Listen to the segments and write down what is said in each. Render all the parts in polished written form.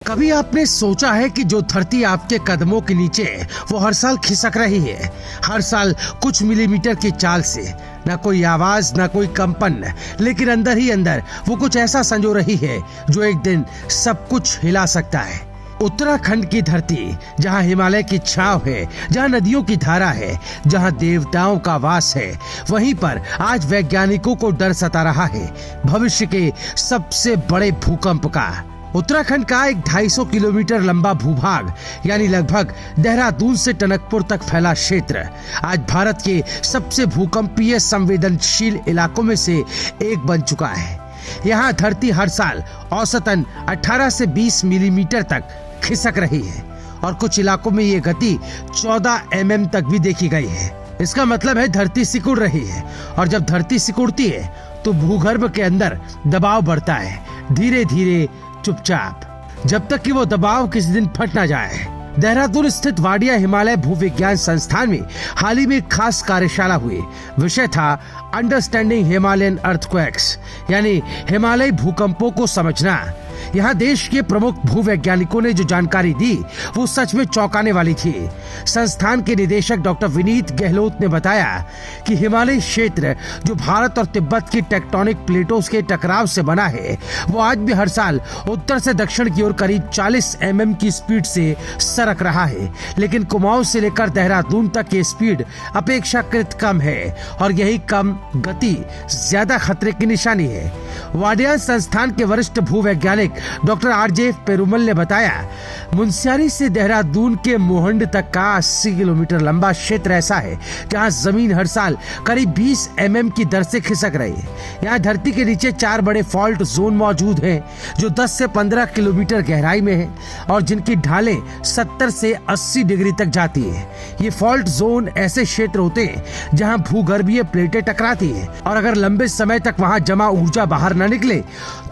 कभी आपने सोचा है कि जो धरती आपके कदमों के नीचे है वो हर साल खिसक रही है, हर साल कुछ मिलीमीटर की चाल से, न कोई आवाज न कोई कंपन, लेकिन अंदर ही अंदर वो कुछ ऐसा संजो रही है जो एक दिन सब कुछ हिला सकता है। उत्तराखंड की धरती, जहाँ हिमालय की छांव है, जहाँ नदियों की धारा है, जहाँ देवताओं का वास है, वहीं पर आज वैज्ञानिकों को डर सता रहा है भविष्य के सबसे बड़े भूकंप का। उत्तराखंड का एक 250 किलोमीटर लंबा भूभाग यानी लगभग देहरादून से टनकपुर तक फैला क्षेत्र आज भारत के सबसे भूकंपीय संवेदनशील इलाकों में से एक बन चुका है। यहाँ धरती हर साल औसतन 18 से 20 मिलीमीटर तक खिसक रही है और कुछ इलाकों में ये गति 14 mm तक भी देखी गई है। इसका मतलब है धरती सिकुड़ रही है, और जब धरती सिकुड़ती है तो भूगर्भ के अंदर दबाव बढ़ता है, धीरे धीरे, चुपचाप, जब तक कि वो दबाव किसी दिन फट ना जाए। देहरादून स्थित वाडिया हिमालय भूविज्ञान संस्थान में हाल ही में एक खास कार्यशाला हुई। विषय था अंडरस्टैंडिंग हिमालयन अर्थक्वेक्स, यानी हिमालयी भूकंपों को समझना। यहाँ देश के प्रमुख भूवैज्ञानिकों ने जो जानकारी दी वो सच में चौंकाने वाली थी। संस्थान के निदेशक डॉक्टर विनीत गहलोत ने बताया कि हिमालयी क्षेत्र जो भारत और तिब्बत की टेक्टोनिक प्लेटों के टकराव से बना है, वो आज भी हर साल उत्तर से दक्षिण की ओर करीब 40 mm की स्पीड से सरक रहा है, लेकिन कुमाऊं से लेकर देहरादून तक की स्पीड अपेक्षाकृत कम है, और यही कम गति ज्यादा खतरे की निशानी है। वाडिया संस्थान के वरिष्ठ भूवैज्ञानिक डॉक्टर RJ पेरुमल ने बताया, मुनस्यारी से देहरादून के मोहंड तक का 80 किलोमीटर लंबा क्षेत्र ऐसा है जहां जमीन हर साल करीब 20 mm की दर से खिसक रही है। यहाँ धरती के नीचे 4 बड़े फॉल्ट जोन मौजूद हैं जो 10 से 15 किलोमीटर गहराई में है और जिनकी ढालें 70 से 80 डिग्री तक जाती है। ये फॉल्ट जोन ऐसे क्षेत्र होते हैं जहाँ भूगर्भीय प्लेटें टकराती है, और अगर लंबे समय तक वहाँ जमा ऊर्जा बाहर न निकले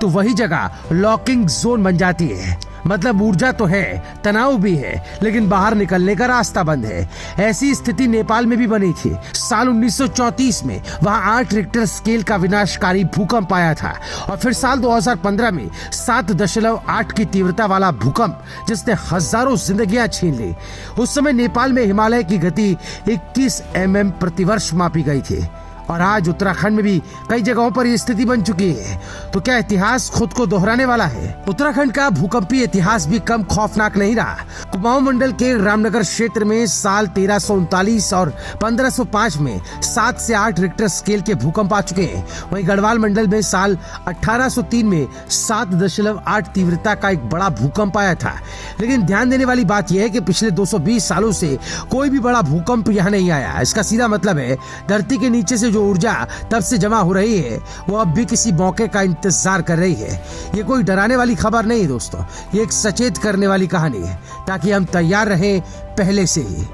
तो वही जगह लॉकिंग जोन बन जाती है। मतलब ऊर्जा तो है, तनाव भी है, लेकिन बाहर निकलने का रास्ता बंद है। ऐसी स्थिति नेपाल में भी बनी थी। साल 1934 में वहां 8 रिक्टर स्केल का विनाशकारी भूकंप आया था, और फिर साल 2015 में 7.8 की तीव्रता वाला भूकंप जिसने हजारों जिंदगियां छीन ली। उस समय नेपाल में हिमालय की गति 21 mm प्रतिवर्ष मापी गई थी, और आज उत्तराखंड में भी कई जगहों पर ये स्थिति बन चुकी है। तो क्या इतिहास खुद को दोहराने वाला है? उत्तराखंड का भूकंपीय इतिहास भी कम खौफनाक नहीं रहा। कुमाऊं मंडल के रामनगर क्षेत्र में साल 1339 और 1505 में 7 से 8 रिक्टर स्केल के भूकंप आ चुके हैं। वहीं गढ़वाल मंडल में साल 1803 में 7.8 तीव्रता का एक बड़ा भूकंप आया था। लेकिन ध्यान देने वाली बात यह है कि पिछले 220 सालों से कोई भी बड़ा भूकंप यहाँ नहीं आया। इसका सीधा मतलब है धरती के नीचे से जो ऊर्जा तब से जमा हो रही है वो अब भी किसी मौके का इंतजार कर रही है। ये कोई डराने वाली खबर नहीं है दोस्तों, ये एक सचेत करने वाली कहानी है, ताकि हम तैयार रहें पहले से ही।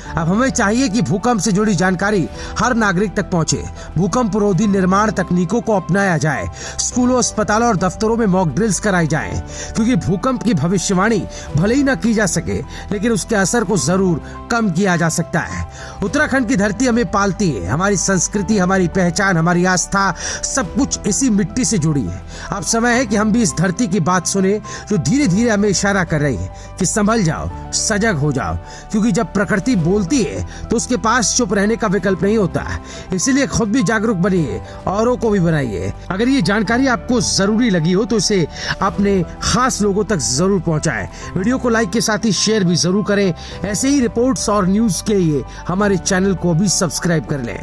अब हमें चाहिए कि भूकंप से जुड़ी जानकारी हर नागरिक तक पहुंचे। भूकंप रोधी निर्माण तकनीकों को अपनाया जाए। स्कूलों, अस्पतालों और दफ्तरों में मॉक ड्रिल्स कराई जाएं, क्योंकि भूकंप की भविष्यवाणी भले ही न की जा सके, लेकिन उसके असर को जरूर कम किया जा सकता है। उत्तराखंड की धरती हमें पालती है। हमारी संस्कृति, हमारी पहचान, हमारी आस्था, सब कुछ इसी मिट्टी से जुड़ी है। अब समय है कि हम भी इस धरती की बात सुने जो धीरे धीरे हमें इशारा कर रही है कि संभल जाओ, सजग हो जाओ, क्योंकि जब प्रकृति बोलती है तो उसके पास चुप रहने का विकल्प नहीं होता। इसीलिए खुद भी जागरूक बनिए, औरों को भी बनाइए। अगर ये जानकारी आपको जरूरी लगी हो तो इसे अपने खास लोगों तक जरूर पहुंचाएं। वीडियो को लाइक के साथ ही शेयर भी जरूर करें। ऐसे ही रिपोर्ट्स और न्यूज के लिए हमारे चैनल को भी सब्सक्राइब कर लें।